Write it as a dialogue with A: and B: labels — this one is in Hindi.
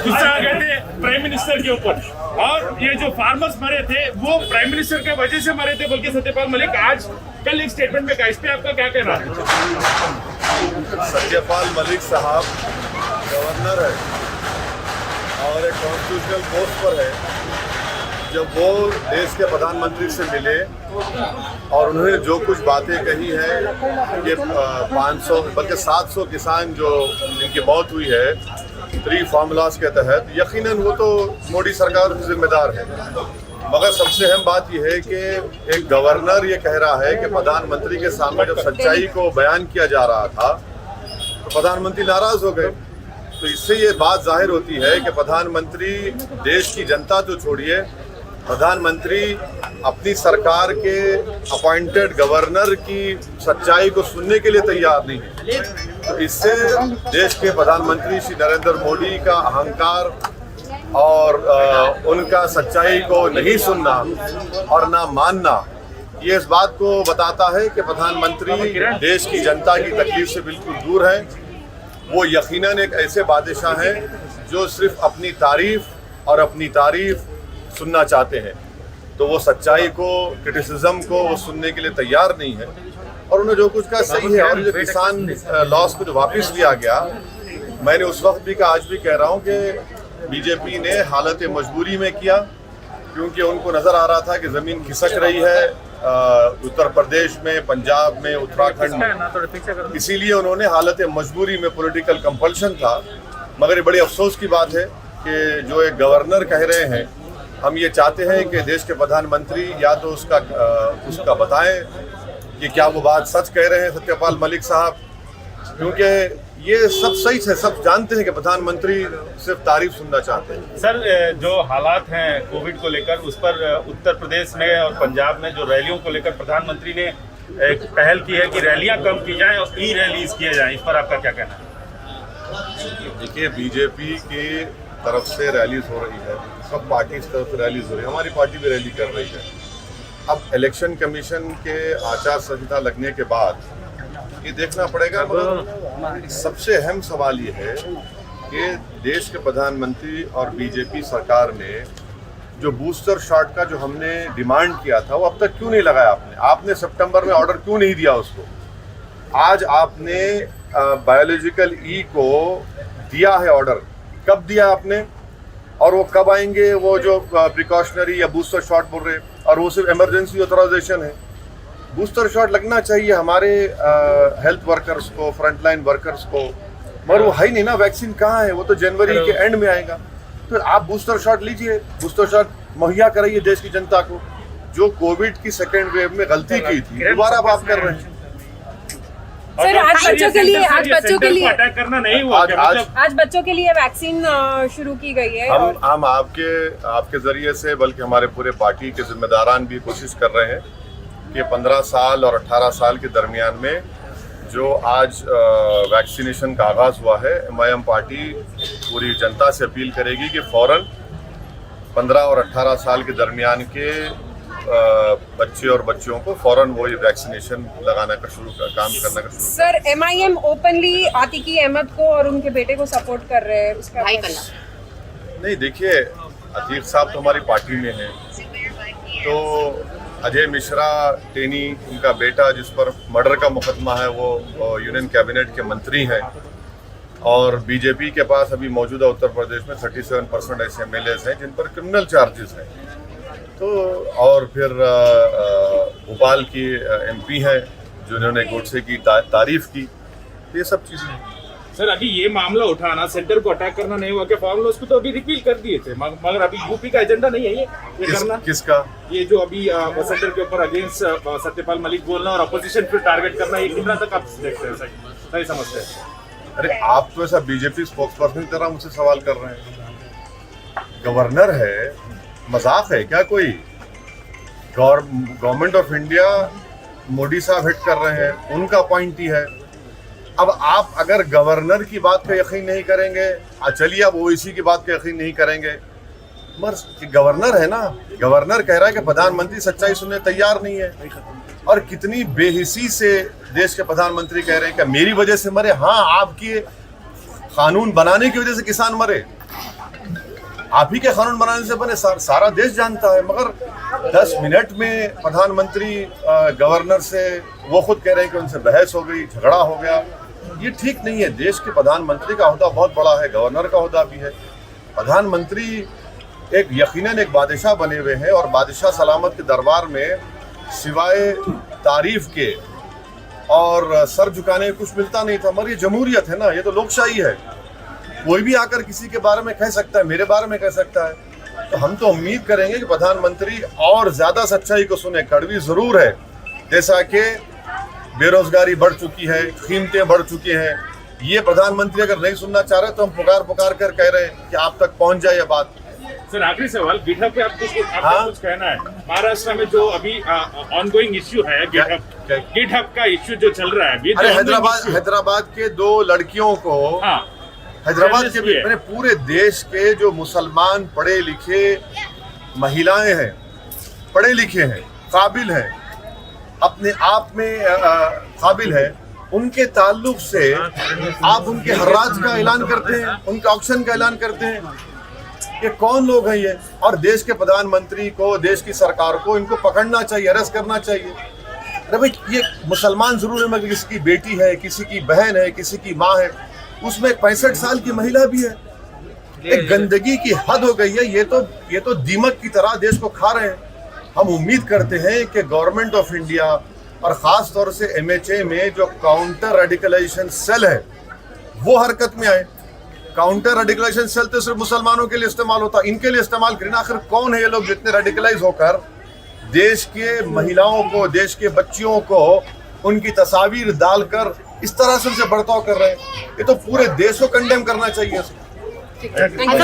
A: गुस्सा आ गए थे प्राइम मिनिस्टर के ऊपर, और ये जो फार्मर्स मरे थे वो प्राइम मिनिस्टर के वजह से मरे थे बल्कि सत्यपाल मलिक आज कल एक स्टेटमेंट में कहा। इस पे आपका क्या कहना है?
B: सत्यपाल मलिक साहब गवर्नर है और एक कॉन्स्टिट्यूशनल पोस्ट पर है। जब वो देश के प्रधानमंत्री से मिले और उन्होंने जो कुछ बातें कही है, ये 500 बल्कि 700 किसान जो जिनकी मौत हुई है 3 फार्मूलाज के तहत, यकीनन वो तो मोदी सरकार की जिम्मेदार है। मगर सबसे अहम बात यह है कि एक गवर्नर ये कह रहा है कि प्रधानमंत्री के सामने जब सच्चाई को बयान किया जा रहा था तो प्रधानमंत्री नाराज हो गए। तो इससे ये बात जाहिर होती है कि प्रधानमंत्री देश की जनता तो छोड़िए, प्रधानमंत्री अपनी सरकार के अपॉइंटेड गवर्नर की सच्चाई को सुनने के लिए तैयार नहीं है। तो इससे देश के प्रधानमंत्री श्री नरेंद्र मोदी का अहंकार और उनका सच्चाई को नहीं सुनना और ना मानना, ये इस बात को बताता है कि प्रधानमंत्री देश की जनता की तकलीफ से बिल्कुल दूर है। वो यकीनन एक ऐसे बादशाह हैं जो सिर्फ अपनी तारीफ और अपनी तारीफ सुनना चाहते हैं। तो वो सच्चाई को, क्रिटिसिज्म को वो सुनने के लिए तैयार नहीं है। और उन्हें जो कुछ कहा सही है। और जो किसान लॉस को जो वापस लिया गया, मैंने उस वक्त भी कहा, आज भी कह रहा हूँ कि बीजेपी ने हालत मजबूरी में किया, क्योंकि उनको नज़र आ रहा था कि ज़मीन खिसक रही है उत्तर प्रदेश में, पंजाब में, उत्तराखंड में। इसीलिए उन्होंने हालत मजबूरी में, पॉलिटिकल कंपल्शन था। मगर ये बड़ी अफसोस की बात है कि जो एक गवर्नर कह रहे हैं, हम ये चाहते हैं कि देश के प्रधानमंत्री या तो उसका बताएं कि क्या वो बात सच कह रहे हैं सत्यपाल मलिक साहब, क्योंकि ये सब सही है, सब जानते हैं कि प्रधानमंत्री सिर्फ तारीफ सुनना चाहते हैं।
A: सर, जो हालात हैं कोविड को लेकर, उस पर उत्तर प्रदेश में और पंजाब में जो रैलियों को लेकर प्रधानमंत्री ने एक पहल की है कि रैलियां कम की जाएं और ई रैलीज किए जाएं, इस पर आपका क्या कहना है?
B: देखिए, बीजेपी की तरफ से रैलीज हो रही है, सब पार्टी की तरफ से रैलीज हो रही है, हमारी पार्टी भी रैली कर रही है। अब इलेक्शन कमीशन के आचार संहिता लगने के बाद ये देखना पड़ेगा। मगर सबसे अहम सवाल ये है कि देश के प्रधानमंत्री और बीजेपी सरकार ने जो बूस्टर शॉट का जो हमने डिमांड किया था, वो अब तक क्यों नहीं लगाया? आपने सितंबर में ऑर्डर क्यों नहीं दिया उसको? आज आपने बायोलॉजिकल ई को दिया है ऑर्डर, कब दिया आपने? और वो कब आएंगे वो जो प्रिकॉशनरी या बूस्टर शॉट बोल रहे, और वो सिर्फ इमरजेंसी ऑथराइजेशन है। बूस्टर शॉट लगना चाहिए हमारे हेल्थ वर्कर्स को, फ्रंटलाइन वर्कर्स को, मगर वो है ही नहीं ना। वैक्सीन कहाँ है? वो तो जनवरी के एंड में आएगा। तो आप बूस्टर शॉट लीजिए, बूस्टर शॉट मुहैया कराइए देश की जनता को। जो कोविड की सेकेंड वेव में गलती की थी, दोबारा आप कर रहे हैं।
C: सर, आज बच्चों के लिए
A: अटैक करना नहीं हुआ।
C: आज बच्चों के लिए वैक्सीन शुरू की गई है।
B: हम आपके जरिए से, बल्कि हमारे पूरे पार्टी के जिम्मेदारान भी कोशिश कर रहे हैं कि 15 साल और 18 साल के दरमियान में जो आज वैक्सीनेशन का आगाज़ हुआ है, एमआईएम पार्टी पूरी जनता से अपील करेगी कि फ़ौरन 15 और 18 साल के दरमियान के बच्चे और बच्चियों को फ़ौरन वो ये वैक्सीनेशन लगाना का काम करना का शुरू।
C: सर, एमआईएम ओपनली आतिकी अहमद को और उनके बेटे को सपोर्ट कर रहे हैं, उसका
B: नहीं। देखिए, अतीक साहब तो हमारी पार्टी में हैं, तो अजय मिश्रा टेनी, उनका बेटा जिस पर मर्डर का मुकदमा है, वो यूनियन कैबिनेट के मंत्री हैं। और बीजेपी के पास अभी मौजूदा उत्तर प्रदेश में 37% ऐसे एमएलएज हैं जिन पर क्रिमिनल चार्जेस हैं। तो और फिर भोपाल की एमपी हैं जिन्होंने गोडसे की तारीफ की। ये सब चीज़ें हैं।
A: सर, अभी ये मामला उठाना, सेंटर को अटैक करना नहीं हुआ कि फॉर्मूला उसको तो अभी रिपील कर दिए थे, मगर अभी यूपी का एजेंडा नहीं है ये करना।
B: किसका? ये
A: जो अभी सेंटर के ऊपर अगेंस्ट सत्यपाल मलिक बोलना और अपोजिशन पे टारगेट करना, ये कितना तक आप देखते हैं, सही समझते हैं?
B: अरे, आप तो ऐसा बीजेपी स्पोक्सपर्सन की तरह मुझसे सवाल कर रहे हैं। गवर्नर है, मजाक है क्या कोई? गवर्नमेंट ऑफ इंडिया मोदी साहब हिट कर रहे हैं, उनका अपॉइंटी है। अब आप अगर गवर्नर की बात का यकीन नहीं करेंगे, चलिए आप ओवैसी की बात का यकीन नहीं करेंगे, मगर गवर्नर है ना, गवर्नर कह रहा है कि प्रधानमंत्री सच्चाई सुनने तैयार नहीं है। और कितनी बेहिसी से देश के प्रधानमंत्री कह रहे हैं कि मेरी वजह से मरे। हाँ, आपकी कानून बनाने की वजह से किसान मरे, आप ही के कानून बनाने से बने, सारा देश जानता है। मगर 10 मिनट में प्रधानमंत्री गवर्नर से, वो खुद कह रहे हैं कि उनसे बहस हो गई, झगड़ा हो गया। ये ठीक नहीं है। देश के प्रधानमंत्री का ओहदा बहुत बड़ा है, गवर्नर का ओहदा भी है। प्रधानमंत्री एक यकीनन एक बादशाह बने हुए हैं और बादशाह सलामत के दरबार में सिवाय तारीफ के और सर झुकाने कुछ मिलता नहीं था। मगर ये जमहूरियत है ना, ये तो लोकशाही है। कोई भी आकर किसी के बारे में कह सकता है, मेरे बारे में कह सकता है। तो हम तो उम्मीद करेंगे कि प्रधानमंत्री और ज्यादा सच्चाई को सुने। कड़वी जरूर है, जैसा कि बेरोजगारी बढ़ चुकी है, कीमतें बढ़ चुकी हैं। ये प्रधानमंत्री अगर नहीं सुनना चाह रहे तो हम पुकार कर कह रहे हैं कि आप तक पहुंच जाए ये बात।
D: सर आखिरी सवाल, गिटहब पे आपको कुछ कहना है? महाराष्ट्र में जो अभी ऑनगोइंग इश्यू है गिटहब का इश्यू जो चल रहा है अभी,
B: अरे हैदराबाद के 2 लड़कियों को, हैदराबाद के मैंने पूरे देश के जो मुसलमान पढ़े लिखे महिलाएं हैं, पढ़े लिखे हैं, काबिल हैं, अपने आप में काबिल है, उनके ताल्लुक से आप उनके हर्राज का ऐलान करते हैं, उनके ऑक्शन का ऐलान करते हैं। ये कौन लोग हैं ये? और देश के प्रधानमंत्री को, देश की सरकार को इनको पकड़ना चाहिए, अरेस्ट करना चाहिए। अरे भाई, ये मुसलमान जरूर है मगर किसी की बेटी है, किसी की बहन है, किसी की माँ है, उसमें एक 65 साल की महिला भी है। एक गंदगी की हद हो गई है। ये तो दीमक की तरह देश को खा रहे हैं। हम उम्मीद करते हैं कि गवर्नमेंट ऑफ इंडिया और खास तौर से MHA में जो काउंटर रेडिकलाइजेशन सेल है वो हरकत में आए। काउंटर रेडिकलाइजेशन सेल तो सिर्फ मुसलमानों के लिए इस्तेमाल होता, इनके लिए इस्तेमाल करें। आखिर कौन है ये लोग जितने रेडिकलाइज होकर देश के महिलाओं को, देश के बच्चियों को उनकी तस्वीर डालकर इस तरह से उनसे बर्ताव कर रहे हैं? ये तो पूरे देश को कंडेम करना चाहिए।